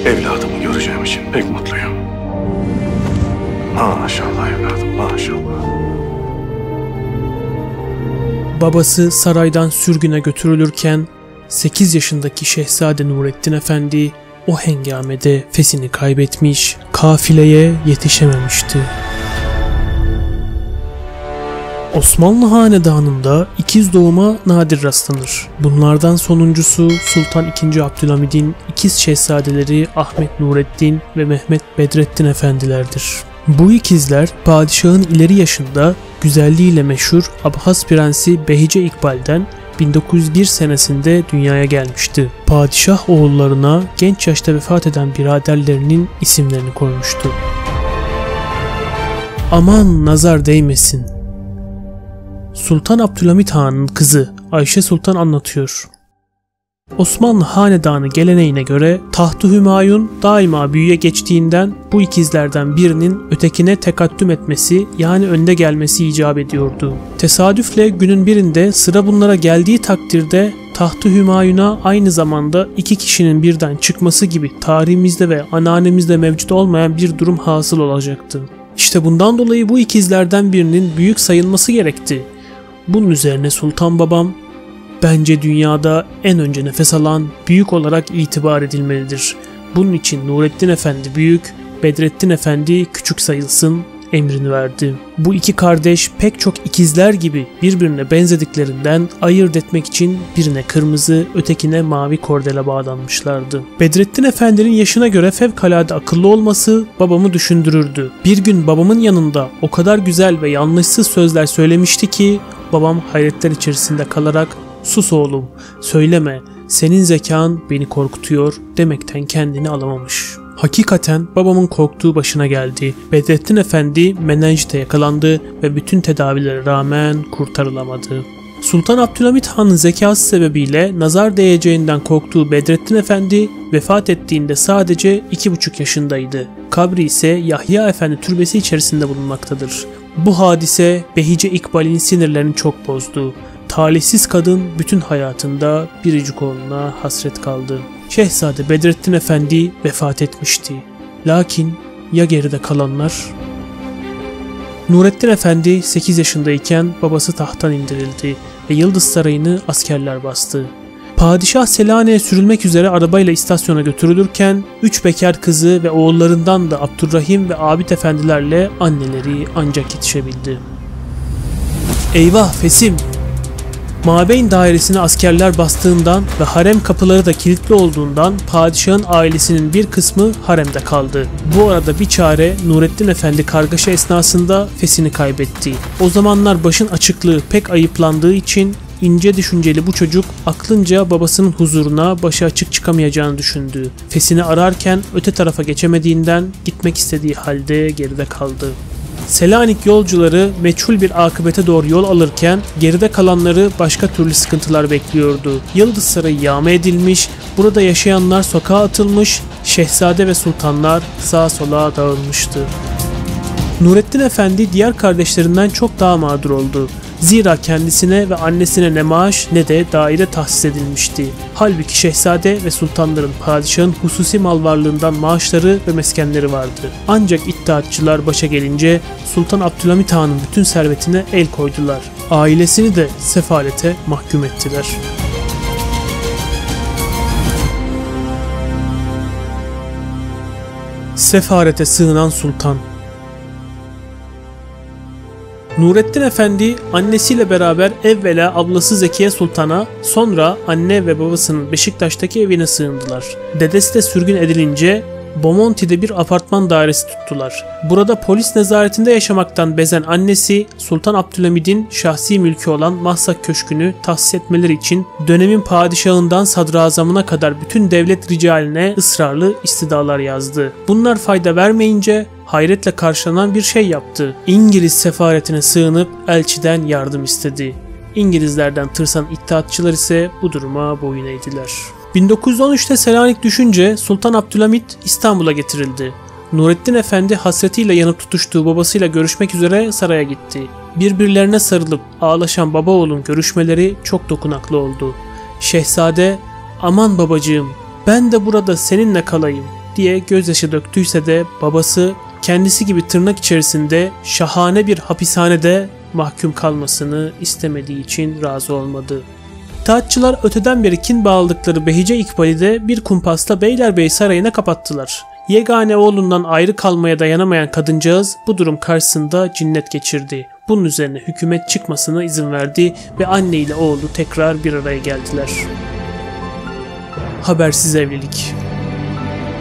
Evladımı göreceğim için pek mutluyum. Maşallah evladım, maşallah. Babası saraydan sürgüne götürülürken 8 yaşındaki Şehzade Nurettin Efendi o hengamede fesini kaybetmiş, kafileye yetişememişti. Osmanlı hanedanında ikiz doğuma nadir rastlanır. Bunlardan sonuncusu Sultan II. Abdülhamid'in ikiz şehzadeleri Ahmet Nurettin ve Mehmet Bedrettin Efendilerdir. Bu ikizler padişahın ileri yaşında güzelliğiyle meşhur Abhaz Prensi Behice İkbal'den 1901 senesinde dünyaya gelmişti. Padişah oğullarına genç yaşta vefat eden biraderlerinin isimlerini koymuştu. Aman nazar değmesin. Sultan Abdülhamid Han'ın kızı Ayşe Sultan anlatıyor. Osmanlı hanedanı geleneğine göre Taht-ı Hümayun daima büyüye geçtiğinden bu ikizlerden birinin ötekine tekaddüm etmesi yani önde gelmesi icap ediyordu. Tesadüfle günün birinde sıra bunlara geldiği takdirde Taht-ı Hümayun'a aynı zamanda iki kişinin birden çıkması gibi tarihimizde ve ananemizde mevcut olmayan bir durum hasıl olacaktı. İşte bundan dolayı bu ikizlerden birinin büyük sayılması gerekti. Bunun üzerine Sultan Babam, bence dünyada en önce nefes alan büyük olarak itibar edilmelidir. Bunun için Nurettin Efendi büyük, Bedrettin Efendi küçük sayılsın emrini verdi. Bu iki kardeş pek çok ikizler gibi birbirine benzediklerinden ayırt etmek için birine kırmızı, ötekine mavi kordele bağlanmışlardı. Bedrettin Efendi'nin yaşına göre fevkalade akıllı olması babamı düşündürürdü. Bir gün babamın yanında o kadar güzel ve yanlışsız sözler söylemişti ki babam hayretler içerisinde kalarak "Sus oğlum, söyleme, senin zekan beni korkutuyor" demekten kendini alamamış. Hakikaten babamın korktuğu başına geldi. Bedrettin Efendi menenjite yakalandı ve bütün tedavilere rağmen kurtarılamadı. Sultan Abdülhamid Han'ın zekası sebebiyle nazar değeceğinden korktuğu Bedrettin Efendi vefat ettiğinde sadece 2,5 yaşındaydı. Kabri ise Yahya Efendi türbesi içerisinde bulunmaktadır. Bu hadise Behice İkbal'in sinirlerini çok bozdu. Talihsiz kadın bütün hayatında biricik oğluna hasret kaldı. Şehzade Bedrettin Efendi vefat etmişti. Lakin ya geride kalanlar? Nurettin Efendi 8 yaşındayken babası tahttan indirildi ve Yıldız Sarayı'nı askerler bastı. Padişah Selanik'e sürülmek üzere arabayla istasyona götürülürken 3 bekar kızı ve oğullarından da Abdurrahim ve Abid efendilerle anneleri ancak yetişebildi. Eyvah Fesim! Mabeyn dairesine askerler bastığından ve harem kapıları da kilitli olduğundan padişahın ailesinin bir kısmı haremde kaldı. Bu arada bir çare Nurettin Efendi kargaşa esnasında fesini kaybetti. O zamanlar başın açıklığı pek ayıplandığı için ince düşünceli bu çocuk aklınca babasının huzuruna başı açık çıkamayacağını düşündü. Fesini ararken öte tarafa geçemediğinden gitmek istediği halde geride kaldı. Selanik yolcuları meçhul bir akıbete doğru yol alırken geride kalanları başka türlü sıkıntılar bekliyordu. Yıldız Sarayı yağma edilmiş, burada yaşayanlar sokağa atılmış, şehzade ve sultanlar sağa sola dağılmıştı. Nurettin Efendi diğer kardeşlerinden çok daha mağdur oldu. Zira kendisine ve annesine ne maaş ne de daire tahsis edilmişti. Halbuki şehzade ve sultanların padişahın hususi mal varlığından maaşları ve meskenleri vardı. Ancak iddiatçılar başa gelince Sultan Abdülhamid Han'ın bütün servetine el koydular. Ailesini de sefalete mahkum ettiler. Sefarete sığınan sultan. Nurettin Efendi annesiyle beraber evvela ablası Zekiye Sultan'a, sonra anne ve babasının Beşiktaş'taki evine sığındılar. Dedesi de sürgün edilince Bomonti'de bir apartman dairesi tuttular. Burada polis nezaretinde yaşamaktan bezen annesi Sultan Abdülhamid'in şahsi mülkü olan Mahsak Köşkü'nü tahsis etmeleri için dönemin padişahından sadrazamına kadar bütün devlet ricaline ısrarlı istidalar yazdı. Bunlar fayda vermeyince hayretle karşılanan bir şey yaptı. İngiliz sefaretine sığınıp elçiden yardım istedi. İngilizlerden tırsan iddiatçılar ise bu duruma boyun eğdiler. 1913'te Selanik düşünce Sultan Abdülhamid İstanbul'a getirildi. Nurettin Efendi hasretiyle yanıp tutuştuğu babasıyla görüşmek üzere saraya gitti. Birbirlerine sarılıp ağlaşan baba oğlun görüşmeleri çok dokunaklı oldu. Şehzade, "Aman babacığım, ben de burada seninle kalayım. diye gözyaşı döktüyse de babası kendisi gibi tırnak içerisinde şahane bir hapishanede mahkum kalmasını istemediği için razı olmadı. İttihatçılar öteden beri kin bağladıkları Behice İkbal'i de bir kumpasla Beylerbeyi Sarayı'na kapattılar. Yegane oğlundan ayrı kalmaya dayanamayan kadıncağız bu durum karşısında cinnet geçirdi. Bunun üzerine hükümet çıkmasına izin verdi ve anne ile oğlu tekrar bir araya geldiler. Habersiz evlilik.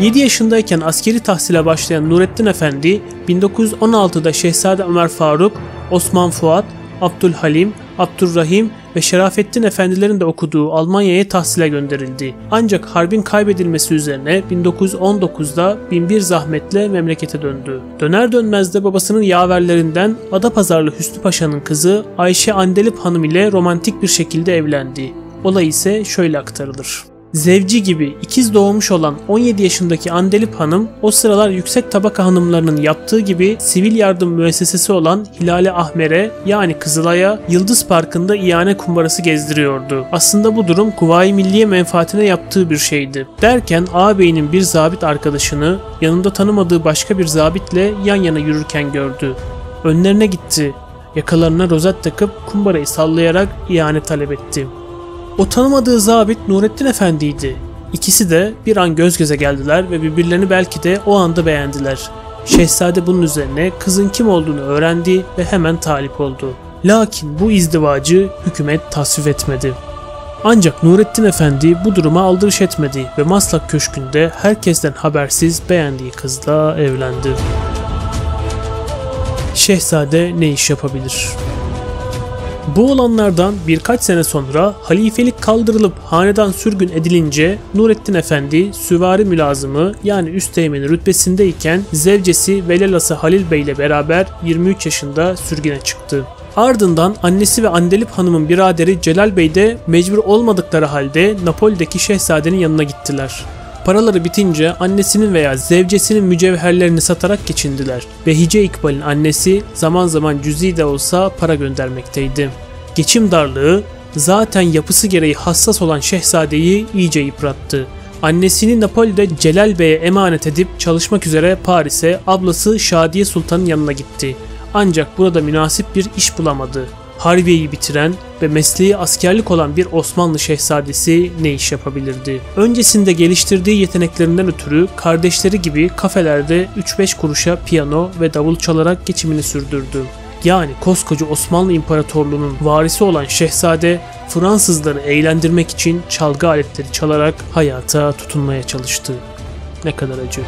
7 yaşındayken askeri tahsile başlayan Nurettin Efendi, 1916'da Şehzade Ömer Faruk, Osman Fuat, Abdülhalim, Abdurrahim ve Şerafettin Efendilerin de okuduğu Almanya'ya tahsile gönderildi. Ancak harbin kaybedilmesi üzerine 1919'da binbir zahmetle memlekete döndü. Döner dönmez de babasının yaverlerinden Adapazarlı Hüsnü Paşa'nın kızı Ayşe Andelip Hanım ile romantik bir şekilde evlendi. Olay ise şöyle aktarılır. Zevci gibi ikiz doğmuş olan 17 yaşındaki Andelip Hanım o sıralar yüksek tabaka hanımlarının yaptığı gibi sivil yardım müessesesi olan Hilale Ahmer'e yani Kızılay'a Yıldız Parkı'nda ihane kumbarası gezdiriyordu. Aslında bu durum Kuvayi Milliye menfaatine yaptığı bir şeydi. Derken ağabeyinin bir zabit arkadaşını yanında tanımadığı başka bir zabitle yan yana yürürken gördü. Önlerine gitti. Yakalarına rozet takıp kumbarayı sallayarak ihane talep etti. O tanımadığı zabit Nurettin Efendi'ydi. İkisi de bir an göz göze geldiler ve birbirlerini belki de o anda beğendiler. Şehzade bunun üzerine kızın kim olduğunu öğrendi ve hemen talip oldu. Lakin bu izdivacı hükümet tasvip etmedi. Ancak Nurettin Efendi bu duruma aldırış etmedi ve Maslak Köşkü'nde herkesten habersiz beğendiği kızla evlendi. Şehzade ne iş yapabilir? Bu olanlardan birkaç sene sonra halifelik kaldırılıp hanedan sürgün edilince Nurettin Efendi süvari mülazımı yani üsteğmeni rütbesindeyken zevcesi Velelası Halil Bey ile beraber 23 yaşında sürgüne çıktı. Ardından annesi ve Andelip Hanım'ın biraderi Celal Bey de mecbur olmadıkları halde Napoli'deki şehzadenin yanına gittiler. Paraları bitince annesinin veya zevcesinin mücevherlerini satarak geçindiler. Behice İkbal'in annesi zaman zaman cüzi de olsa para göndermekteydi. Geçim darlığı zaten yapısı gereği hassas olan şehzadeyi iyice yıprattı. Annesini Napoli'de Celal Bey'e emanet edip çalışmak üzere Paris'e ablası Şadiye Sultan'ın yanına gitti. Ancak burada münasip bir iş bulamadı. Harbiye'yi bitiren ve mesleği askerlik olan bir Osmanlı şehzadesi ne iş yapabilirdi? Öncesinde geliştirdiği yeteneklerinden ötürü kardeşleri gibi kafelerde 3-5 kuruşa piyano ve davul çalarak geçimini sürdürdü. Yani koskoca Osmanlı İmparatorluğu'nun varisi olan şehzade Fransızları eğlendirmek için çalgı aletleri çalarak hayata tutunmaya çalıştı. Ne kadar acı.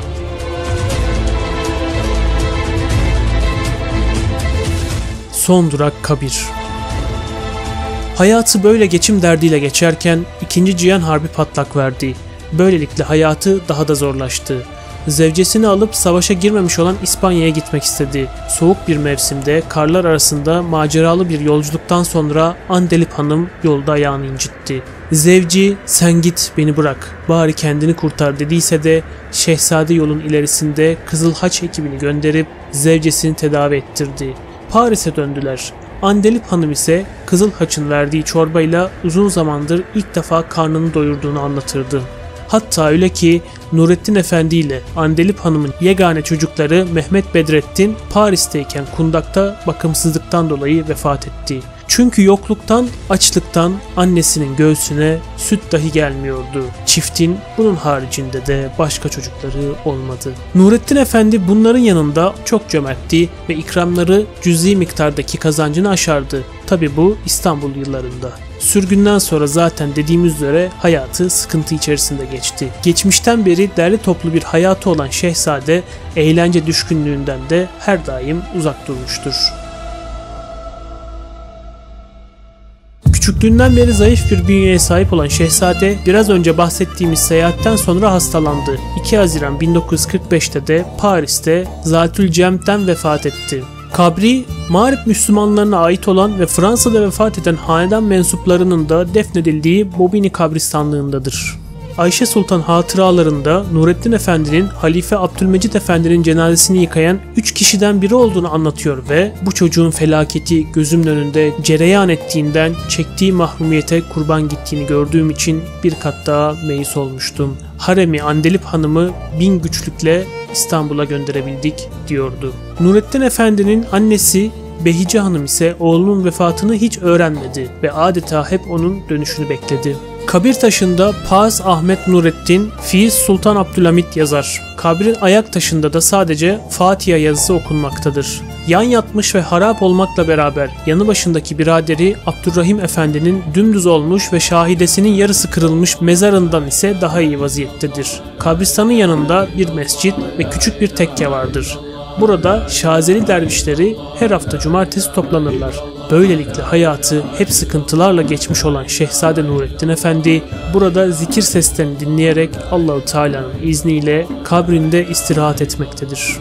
Son durak kabir. Hayatı böyle geçim derdiyle geçerken 2. Cihan Harbi patlak verdi. Böylelikle hayatı daha da zorlaştı. Zevcesini alıp savaşa girmemiş olan İspanya'ya gitmek istedi. Soğuk bir mevsimde karlar arasında maceralı bir yolculuktan sonra Andelip Hanım yolda ayağını incitti. Zevci sen git beni bırak bari kendini kurtar dediyse de şehzade yolun ilerisinde Kızıl Haç ekibini gönderip zevcesini tedavi ettirdi. Paris'e döndüler. Andelip Hanım ise Kızıl Haç'ın verdiği çorbayla uzun zamandır ilk defa karnını doyurduğunu anlatırdı. Hatta öyle ki Nurettin Efendi ile Andelip Hanım'ın yegane çocukları Mehmet Bedrettin Paris'teyken kundakta bakımsızlıktan dolayı vefat etti. Çünkü yokluktan, açlıktan annesinin göğsüne süt dahi gelmiyordu. Çiftin bunun haricinde de başka çocukları olmadı. Nurettin Efendi bunların yanında çok cömertti ve ikramları cüzi miktardaki kazancını aşardı. Tabi bu İstanbul yıllarında. Sürgünden sonra zaten dediğimiz üzere hayatı sıkıntı içerisinde geçti. Geçmişten beri derli toplu bir hayatı olan şehzade eğlence düşkünlüğünden de her daim uzak durmuştur. Küçüklüğünden beri zayıf bir bünyeye sahip olan şehzade biraz önce bahsettiğimiz seyahatten sonra hastalandı. 2 Haziran 1945'te de Paris'te Zatülcem'den vefat etti. Kabri, Mağrip Müslümanlarına ait olan ve Fransa'da vefat eden hanedan mensuplarının da defnedildiği Bobigny kabristanlığındadır. Ayşe Sultan hatıralarında Nurettin Efendi'nin Halife Abdülmecit Efendi'nin cenazesini yıkayan 3 kişiden biri olduğunu anlatıyor ve bu çocuğun felaketi gözümün önünde cereyan ettiğinden çektiği mahrumiyete kurban gittiğini gördüğüm için bir kat daha meyis olmuştum. Haremi Andelip Hanım'ı 1000 güçlükle İstanbul'a gönderebildik diyordu. Nurettin Efendi'nin annesi Behice Hanım ise oğlunun vefatını hiç öğrenmedi ve adeta hep onun dönüşünü bekledi. Kabir taşında Paz Ahmet Nurettin, Fiiz Sultan Abdülhamit yazar. Kabrin ayak taşında da sadece Fatiha yazısı okunmaktadır. Yan yatmış ve harap olmakla beraber yanı başındaki biraderi Abdurrahim Efendi'nin dümdüz olmuş ve şahidesinin yarısı kırılmış mezarından ise daha iyi vaziyettedir. Kabristanın yanında bir mescit ve küçük bir tekke vardır. Burada Şazeli dervişleri her hafta cumartesi toplanırlar. Böylelikle hayatı hep sıkıntılarla geçmiş olan Şehzade Nurettin Efendi burada zikir seslerini dinleyerek Allahu Teala'nın izniyle kabrinde istirahat etmektedir.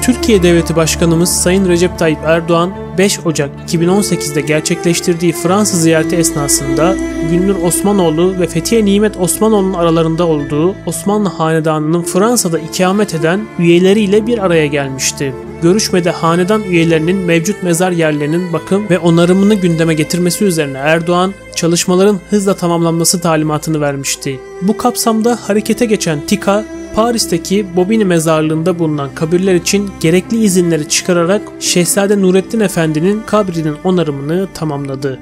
Türkiye Devleti Başkanımız Sayın Recep Tayyip Erdoğan 5 Ocak 2018'de gerçekleştirdiği Fransa ziyareti esnasında Günnur Osmanoğlu ve Fethiye Nimet Osmanoğlu'nun aralarında olduğu Osmanlı Hanedanı'nın Fransa'da ikamet eden üyeleriyle bir araya gelmişti. Görüşmede hanedan üyelerinin mevcut mezar yerlerinin bakım ve onarımını gündeme getirmesi üzerine Erdoğan, çalışmaların hızla tamamlanması talimatını vermişti. Bu kapsamda harekete geçen TİKA, Paris'teki Bobigny mezarlığında bulunan kabirler için gerekli izinleri çıkararak Şehzade Nurettin Efendi'nin kabrinin onarımını tamamladı.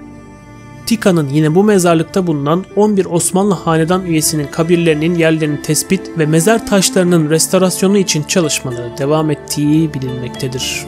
TİKA'nın yine bu mezarlıkta bulunan 11 Osmanlı hanedan üyesinin kabirlerinin yerlerini tespit ve mezar taşlarının restorasyonu için çalışmaları devam ettiği bilinmektedir.